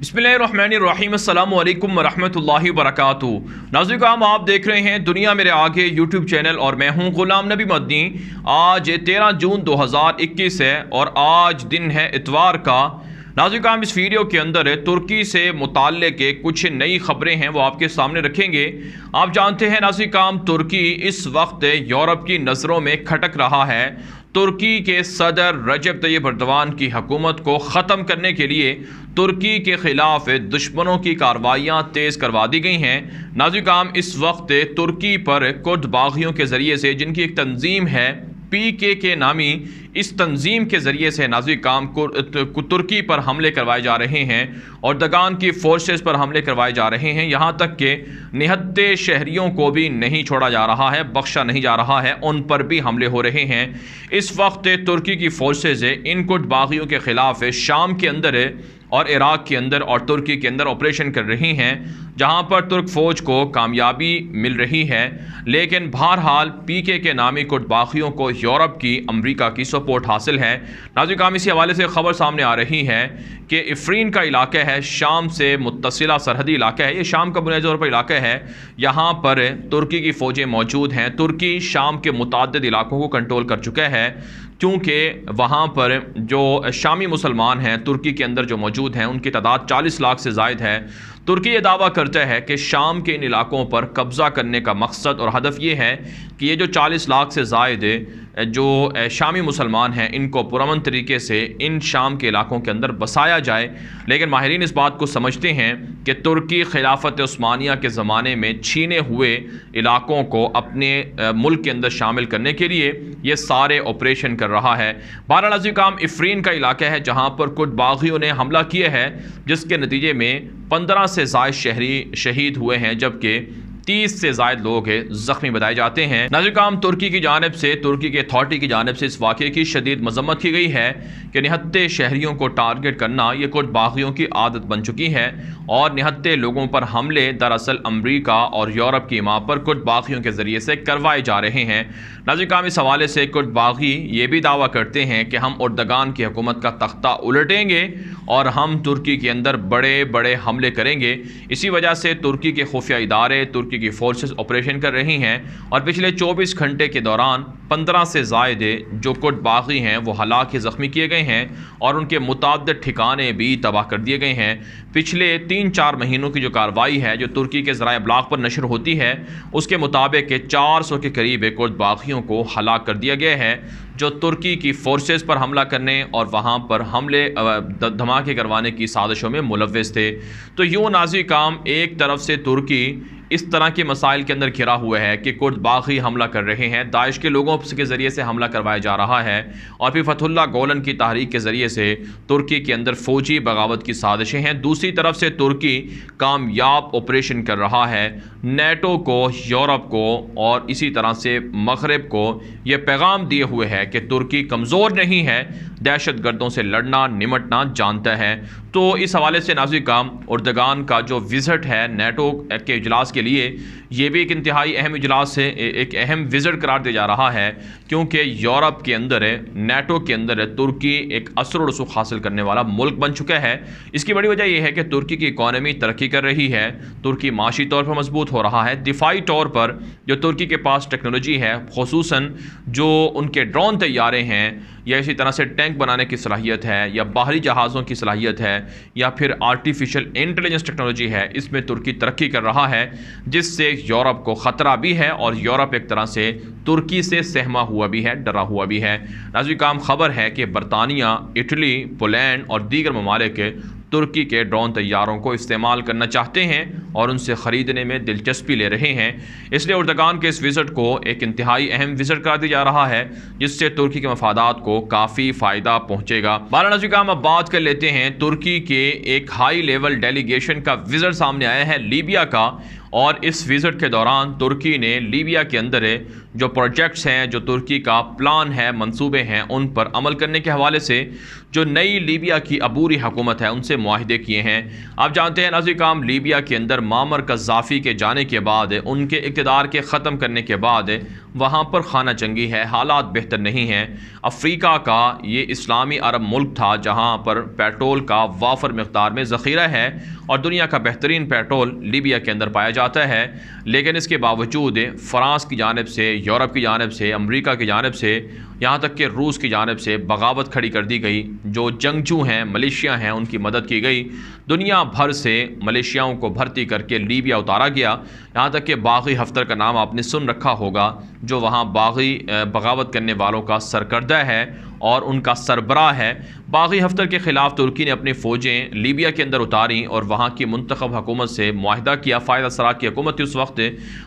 बिस्मिल्लाहिर्रहमानिर्रहीम अस्सलामु अलैकुम वरहमतुल्लाहि वबरकातुहू। नाज़रीन, आप देख रहे हैं दुनिया मेरे आगे यूट्यूब चैनल और मैं हूं ग़ुलाम नबी मदनी। आज 13 जून 2021 है और आज दिन है इतवार का। नाज़रीन, इस वीडियो के अंदर तुर्की से मुताल्लिक़ कुछ नई ख़बरें हैं वो आपके सामने रखेंगे। आप जानते हैं नाज़रीन, तुर्की इस वक्त यूरोप की नज़रों में खटक रहा है। तुर्की के सदर रजब तैयब एर्दोगान की हुकूमत को ख़त्म करने के लिए तुर्की के ख़िलाफ़ दुश्मनों की कार्रवाइयाँ तेज़ करवा दी गई हैं। नाज़रीन, इस वक्त तुर्की पर कुर्द बाग़ियों के ज़रिए से, जिनकी एक तंजीम है PKK नामी, इस तंजीम के ज़रिए से नाज़रीन तुर्की पर हमले करवाए जा रहे हैं और एर्दोगान की फ़ोर्सेस पर हमले करवाए जा रहे हैं। यहाँ तक कि निहत्ते शहरियों को भी नहीं छोड़ा जा रहा है, बख्शा नहीं जा रहा है, उन पर भी हमले हो रहे हैं। इस वक्त तुर्की की फ़ोर्सेस इन कुर्द बाग़ियों के ख़िलाफ़ शाम के अंदर और इराक़ के अंदर और तुर्की के अंदर ऑपरेशन कर रही हैं, जहां पर तुर्क फ़ौज को कामयाबी मिल रही है। लेकिन बहरहाल PKK नामी कुर्द बाग़ियों को यूरोप की, अमरीका की सपोर्ट हासिल है। नाज़रीन, इसी हवाले से ख़बर सामने आ रही है कि इफ़रीन का इलाका है, शाम से मुत्तसिला सरहदी इलाका है। ये शाम का बुनियादी तौर पर इलाका है, यहाँ पर तुर्की की फ़ौजें मौजूद हैं। तुर्की शाम के मुतअद्दिद इलाकों को कंट्रोल कर चुका है, क्योंकि वहाँ पर जो शामी मुसलमान हैं तुर्की के अंदर जो मौजूद हैं उनकी तादाद 40 लाख से ज़ायद है। तुर्की ये दावा करता है कि शाम के इन इलाकों पर कब्ज़ा करने का मकसद और हदफ ये है कि ये जो 40 लाख से ज़ायद जो शामी मुसलमान हैं इनको पुरअमन तरीके से इन शाम के इलाकों के अंदर बसाया जाए। लेकिन माहिरीन इस बात को समझते हैं कि तुर्की खिलाफत उस्मानिया के ज़माने में छीने हुए इलाकों को अपने मुल्क के अंदर शामिल करने के लिए ये सारे ऑपरेशन कर रहा है। बहरहाल नाज़रीन, इफ़रीन का इलाका है जहाँ पर कुर्द बाग़ियों ने हमला किया है, जिसके नतीजे में 15 से ज़ायद शहरी शहीद हुए हैं, जबकि 30 से ज़ायद लोग ज़ख्मी बताए जाते हैं। नाज़रीन, तुर्की की जानिब से, तुर्की के अथॉरिटी की जानिब से इस वाक़े की शदीद मज़म्मत की गई है कि निहत्ते शहरियों को टारगेट करना ये कुर्द बाग़ियों की आदत बन चुकी है और निहत्ते लोगों पर हमले दरअसल अमरीका और यूरोप की हिमायत पर कुर्द बाग़ियों के ज़रिए से करवाए जा रहे हैं। नाज़रीन, इस हवाले से कुर्द बाग़ी ये भी दावा करते हैं कि हम एर्दोगान की हुकूमत का तख्ता उलटेंगे और हम तुर्की के अंदर बड़े बड़े हमले करेंगे। इसी वजह से तुर्की के खुफिया इदारे, तुर्की की फ़ोर्सेस ऑपरेशन कर रही हैं और पिछले 24 घंटे के दौरान 15 से ज़ायद जो कुर्द बाग़ी हैं वो हलाक ज़ख्मी किए गए हैं और उनके मुतअद्दिद ठिकाने भी तबाह कर दिए गए हैं। पिछले 3-4 महीनों की जो कार्रवाई है जो तुर्की के ज़राए इब्लाग पर नशर होती है, उसके मुताबिक 400 के करीब कुर्द बाग़ियों को हलाक कर दिया गया है, जो तुर्की की फ़ोर्सेस पर हमला करने और वहाँ पर हमले धमाके करवाने की साजिशों में मुलव्विस थे। तो यूँ नाज़रीन, एक तरफ से तुर्की इस तरह के मसाइल के अंदर घिरा हुआ है कि कुर्द बाग़ी हमला कर रहे हैं, दाइश के लोगों के ज़रिए से हमला करवाया जा रहा है और फिर फतहुल्लाह गोलन की तहरीक के ज़रिए से तुर्की के अंदर फ़ौजी बगावत की साजिशें हैं। दूसरी तरफ से तुर्की कामयाब ऑपरेशन कर रहा है, नेटो को, यूरोप को और इसी तरह से मग़रिब को ये पैगाम दिए हुए है कि तुर्की कमज़ोर नहीं है, दहशत गर्दों से लड़ना निमटना जानता है। तो इस हवाले से नाज़रीन, एर्दोगान का जो विज़िट है नेटो के इजलास के लिए, ये भी एक इंतहाई अहम इजलास है, एक अहम विज़िट करार दिया जा रहा है, क्योंकि यूरोप के अंदर नेटो के अंदर तुर्की एक असर रसूख हासिल करने वाला मुल्क बन चुका है। इसकी बड़ी वजह यह है कि तुर्की की इकॉनमी तरक्की कर रही है, तुर्की माशी तौर पर मजबूत हो रहा है, दिफाई तौर पर जो तुर्की के पास टेक्नोलॉजी है, खुसूसन जो उनके ड्रोन तैयारे हैं या इसी तरह से टैंक बनाने की सलाहियत है या बाहरी जहाज़ों की सलाहियत है या फिर आर्टिफिशियल इंटेलिजेंस टेक्नोलॉजी है, इसमें तुर्की तरक्की कर रहा है, जिससे यूरोप को ख़तरा भी है और यूरोप एक तरह से तुर्की से सहमा हुआ भी है, डरा हुआ भी है। नाज़रीन, खबर है कि बरतानिया, इटली, पोलैंड और दीगर ममालिक तुर्की के ड्रोन तैयारों को इस्तेमाल करना चाहते हैं और उनसे ख़रीदने में दिलचस्पी ले रहे हैं। इसलिए एर्दोगान के इस विज़िट को एक इंतहाई अहम विज़िट करार दिया जा रहा है, जिससे तुर्की के मफादात को काफ़ी फ़ायदा पहुँचेगा। नाज़रीन, हम अब बात कर लेते हैं तुर्की के एक हाई लेवल डेलीगेशन का विज़िट सामने आया है लीबिया का, और इस विज़िट के दौरान तुर्की ने लीबिया के अंदर जो प्रोजेक्ट्स हैं, जो तुर्की का प्लान है, मंसूबे हैं, उन पर अमल करने के हवाले से जो नई लीबिया की अबूरी हुकूमत है उनसे मुआहिदे किए हैं। आप जानते हैं नाज़रीन काम, लीबिया के अंदर मामर कज़्ज़ाफ़ी के जाने के बाद, उनके इक़्तिदार के ख़त्म करने के बाद वहाँ पर खाना जंगी है, हालात बेहतर नहीं हैं। अफ्रीका का ये इस्लामी अरब मुल्क था जहाँ पर पेट्रोल का वाफर मकदार में ज़ख़ीरा है और दुनिया का बेहतरीन पेट्रोल लीबिया के अंदर पाया जाता है, लेकिन इसके बावजूद फ़्रांस की जानिब से, यूरोप की जानिब से, अमरीका की जानिब से, यहाँ तक कि रूस की जानिब से बगावत खड़ी कर दी गई। जो जंगजू हैं, मलेशिया हैं, उनकी मदद की गई। दुनिया भर से मलेशियाओं को भर्ती करके लीबिया उतारा गया। यहाँ तक कि बागी हफ्तर का नाम आपने सुन रखा होगा, जो वहाँ बागी बगावत करने वालों का सरकर्दा है और उनका सरबराह है। बागी हफ्तर के ख़िलाफ़ तुर्की ने अपनी फ़ौजें लीबिया के अंदर उतारी और वहाँ की मुंतखब हुकूमत से मुआहिदा किया। फ़ायदा सराक की हुकूमत थी उस वक्त,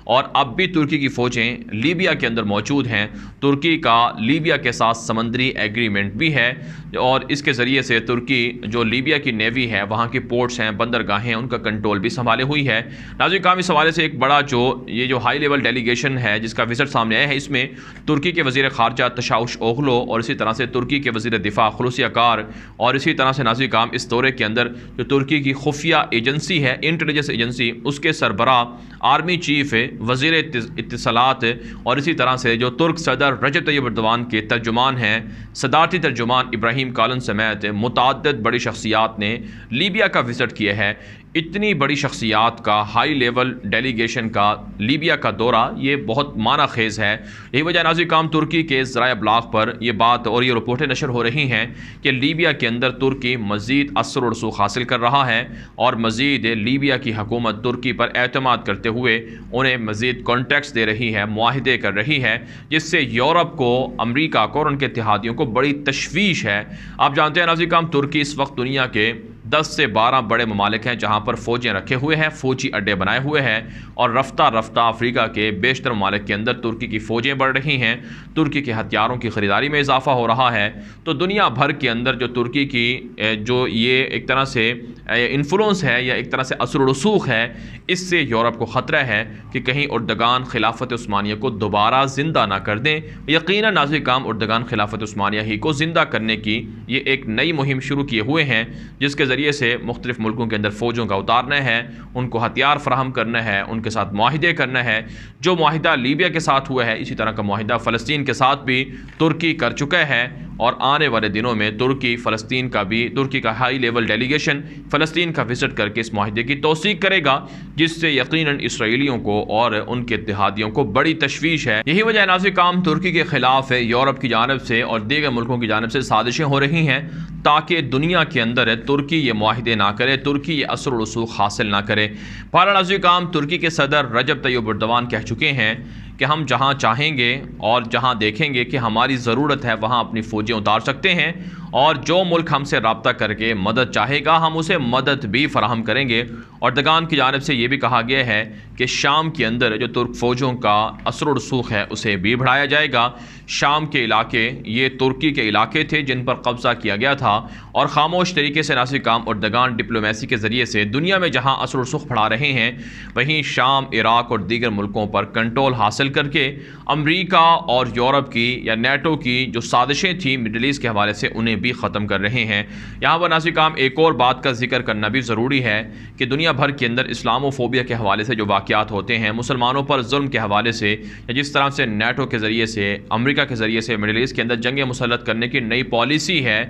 और अब भी तुर्की की फ़ौजें लीबिया के अंदर मौजूद हैं। तुर्की का लीबिया के साथ समंदरी एग्रीमेंट भी है और इसके ज़रिए से तुर्की जो लीबिया की नेवी है, वहाँ की पोर्ट्स हैं, बंदरगाहें हैं, उनका कंट्रोल भी संभाले हुई है। नाज़रीन काम, इस हवाले से एक बड़ा जो ये जो हाई लेवल डेलीगेशन है जिसका विज़िट सामने आया है, इसमें तुर्की के वज़ीर ख़ारजा तशाउश ओगलो और इसी तरह से तुर्की के वज़ीर दिफा खुलूसी अकार और इसी तरह से नाज़रीन काम इस दौरे के अंदर जो तुर्की की खुफिया एजेंसी है, इंटेलिजेंस एजेंसी, उसके सरबराह आर्मी चीफ़, वज़ीर इत्तिसालात और इसी तरह से जो तुर्क सदर रजब तैयब एर्दोगान के तर्जुमान हैं, सदारती तर्जुमान इब्राहिम कालन समेत मुतअद्दिद बड़ी शख्सियात ने लीबिया का विज़िट किया है। इतनी बड़ी शख्सियात का हाई लेवल डेलीगेशन का लीबिया का दौरा ये बहुत माना खेज़ है। यही वजह नाज़रीन काम, तुर्की के ज़राए ब्लाग पर ये बात और ये रिपोर्टें नशर हो रही हैं कि लीबिया के अंदर तुर्की मज़ीद असर और रसूख हासिल कर रहा है और मज़ीद लीबिया की हुकूमत तुर्की पर एतमाद करते हुए उन्हें मज़ीद कॉन्ट्रैक्ट्स दे रही है, मुआहिदे कर रही है, जिससे यूरोप को, अमरीका को और उनके इत्तेहादियों को बड़ी तशवीश है। आप जानते हैं नाज़रीन काम, तुर्की इस वक्त दुनिया के 10 से 12 बड़े ममालिक हैं जहाँ पर फ़ौजें रखे हुए हैं, फ़ौजी अड्डे बनाए हुए हैं और रफ्ता रफ्ता अफ्रीका के बेशतर ममालिक के अंदर तुर्की की फ़ौजें बढ़ रही हैं। तुर्की के हथियारों की ख़रीदारी में इजाफ़ा हो रहा है। तो दुनिया भर के अंदर जो तुर्की की जो ये एक तरह से इन्फ्लुएंस है या एक तरह से असर रसूख है, इससे यूरोप को ख़तरा है कि कहीं उर्दगान खिलाफत उस्मानिया को दोबारा ज़िंदा ना कर दें। यकीनन नाज़रीन काम, उर्दगान खिलाफत उस्मानिया ही को ज़िंदा करने की ये एक नई मुहिम शुरू किए हुए हैं, जिसके ज़रिए से मुख्तलिफ़ मुल्कों के अंदर फ़ौजों का उतारना है, उनको हथियार फराहम करना है, उनके साथ मुआहिदे करना है। जो मुआहिदा लीबिया के साथ हुआ है, इसी तरह का मुआहिदा फ़लस्तीन के साथ भी तुर्की कर चुका है और आने वाले दिनों में तुर्की का हाई लेवल डेलीगेशन फ़लस्तीन का विज़िट करके इस मुआहिदे की तौसीक करेगा, जिससे यकीनन इसराइलियों को और उनके इत्तेहादियों को बड़ी तशवीश है। यही वजह नाज़रीन काम, तुर्की के ख़िलाफ़ यूरोप की जानिब से और दीगर मुल्कों की जानिब से साजिशें हो रही हैं ताकि दुनिया के अंदर तुर्की ये मुआहिदे ना करे, तुर्की ये असर रसूख हासिल ना करे। पर नाज़रीन काम, तुर्की के सदर रजब तैयब एर्दोगान कह चुके हैं कि हम जहाँ चाहेंगे और जहाँ देखेंगे कि हमारी ज़रूरत है वहाँ अपनी फ़ौजें उतार सकते हैं और जो मुल्क हमसे रब्ता करके मदद चाहेगा हम उसे मदद भी फराहम करेंगे। एर्दोगान की जानिब से ये भी कहा गया है कि शाम के अंदर जो तुर्क फ़ौजों का असर रसूख है उसे भी बढ़ाया जाएगा। शाम के इलाके ये तुर्की के इलाके थे जिन पर कब्ज़ा किया गया था और ख़ामोश तरीके से नाज़रीन काम एर्दोगान डिप्लोमेसी के ज़रिए से दुनिया में जहाँ असर रसूख बढ़ा रहे हैं, वहीं शाम, इराक़ और दीगर मुल्कों पर कंट्रोल हासिल करके अमरीका और यूरोप की या नेटो की जो साजिशें थी मिडल ईस्ट के हवाले से उन्हें भी ख़त्म कर रहे हैं। यहाँ पर नाज़रीन काम, एक और बात का जिक्र करना भी ज़रूरी है कि दुनिया भर के अंदर इस्लामोफोबिया के हवाले से जो वाक़यात होते हैं, मुसलमानों पर जुल्म के हवाले से, या जिस तरह से नेटो के ज़रिए से, अमरीका के ज़रिए से मिडल ईस्ट के अंदर जंग मुसल्लत करने की नई पॉलिसी है,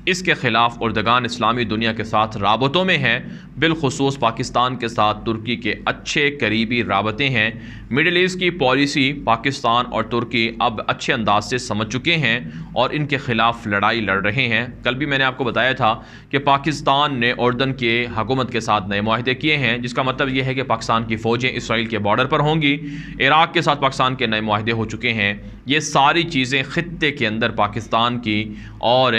इसके ख़िलाफ़ एर्दोगान इस्लामी दुनिया के साथ राबतों में है। बिलखुसूस पाकिस्तान के साथ तुर्की के अच्छे करीबी राबते हैं। मिडल ईस्ट की पॉलिसी पाकिस्तान और तुर्की अब अच्छे अंदाज से समझ चुके हैं और इनके ख़िलाफ़ लड़ाई लड़ रहे हैं। कल भी मैंने आपको बताया था कि पाकिस्तान ने उर्दन के हुकूमत के साथ नए मुआहिदे किए हैं, जिसका मतलब यह है कि पाकिस्तान की फ़ौजें इसराइल के बॉर्डर पर होंगी। इराक़ के साथ पाकिस्तान के नए मुआहिदे हो चुके हैं। ये सारी चीज़ें ख़ित्ते के अंदर पाकिस्तान की और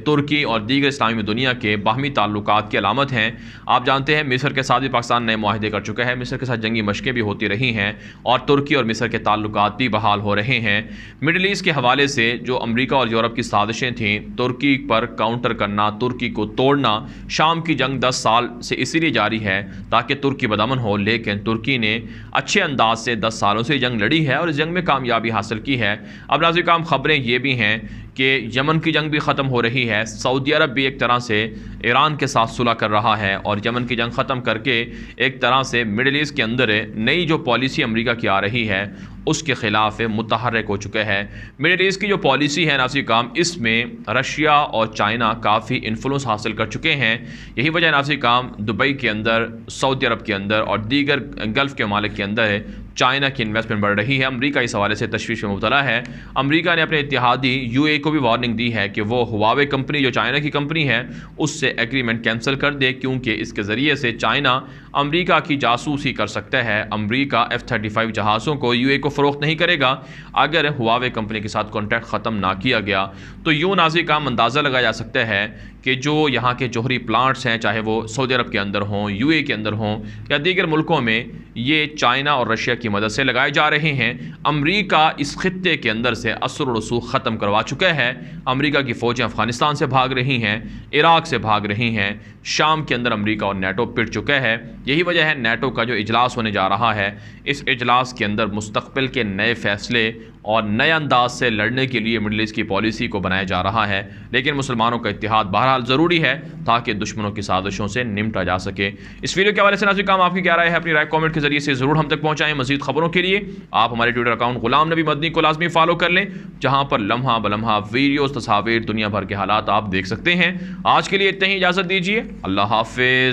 तुर्की तुर्की और दीगर इस्लामी दुनिया के बाहमी ताल्लुकात की अलामत हैं। आप जानते हैं मिस्र के साथ भी पाकिस्तान नए मुआहदे कर चुका है, मिस्र के साथ जंगी मशक़ें भी होती रही हैं और तुर्की और मिस्र के ताल्लुकात भी बहाल हो रहे हैं। मिडल ईस्ट के हवाले से जो अमरीका और यूरोप की साजिशें थीं, तुर्की पर काउंटर करना, तुर्की को तोड़ना, शाम की जंग 10 साल से इसीलिए जारी है ताकि तुर्की बदअमन हो, लेकिन तुर्की ने अच्छे अंदाज से 10 सालों से जंग लड़ी है और इस जंग में कामयाबी हासिल की है। अब नाज़रीन काम खबरें ये भी हैं कि यमन की जंग भी ख़त्म हो रही है। सऊदी अरब भी एक तरह से ईरान के साथ सुलह कर रहा है और यमन की जंग ख़त्म करके एक तरह से मिडल ईस्ट के अंदर नई जो पॉलिसी अमेरिका की आ रही है उसके ख़िलाफ़ मुतहर्रिक हो चुका है। मिडल ईस्ट की जो पॉलिसी है नाज़रीन काम, इसमें रशिया और चाइना काफ़ी इन्फ्लुएंस हासिल कर चुके हैं। यही वजह नाज़रीन काम दुबई के अंदर, सऊदी अरब के अंदर और दीगर गल्फ़ के ममालिक के अंदर चाइना की इन्वेस्टमेंट बढ़ रही है। अमेरिका इस हवाले से तशवीश में मुब्तला है। अमेरिका ने अपने इत्तेहादी यूएई को भी वार्निंग दी है कि वो हुआवे कंपनी जो चाइना की कंपनी है उससे एग्रीमेंट कैंसिल कर दे, क्योंकि इसके ज़रिए से चाइना अमेरिका की जासूसी कर सकता है। अमेरिका F-35 जहाज़ों को यूएई को फ़रोख्त नहीं करेगा अगर हुआवे कंपनी के साथ कॉन्ट्रैक्ट ख़त्म ना किया गया। तो यूँ नाज़रीन का अंदाज़ा लगाया जा सकता है कि जो यहाँ के जोहरी प्लांट्स हैं, चाहे वो सऊदी अरब के अंदर हों, यूएई के अंदर हों या दीगर मुल्कों में, ये चाइना और रशिया की मदद से लगाए जा रहे हैं। अमेरिका इस खित्ते के अंदर से असर रसूख ख़त्म करवा चुका है। अमेरिका की फ़ौजें अफ़गानिस्तान से भाग रही हैं, इराक़ से भाग रही हैं, शाम के अंदर अमेरिका और नेटो पिट चुका है। यही वजह है नेटो का जो इजलास होने जा रहा है, इस इजलास के अंदर मुस्तक़बिल के नए फ़ैसले और नए अंदाज से लड़ने के लिए मिडल ईस्ट की पॉलिसी को बनाया जा रहा है। लेकिन मुसलमानों का इत्तेहाद बहरहाल ज़रूरी है ताकि दुश्मनों की साजिशों से निपटा जा सके। इस वीडियो के हवाले से नाज़रीन काम आपकी क्या राय है, अपनी राय कमेंट के जरिए से ज़रूर हम तक पहुँचाएँ। मज़ीद खबरों के लिए आप हमारे ट्विटर अकाउंट गुलाम नबी मदनी को लाजमी फॉलो कर लें, जहाँ पर लम्हा बलम्हा वीडियोज़, तस्वीर, दुनिया भर के हालात आप देख सकते हैं। आज के लिए इतना ही, इजाज़त दीजिए। अल्लाह हाफ़िज़।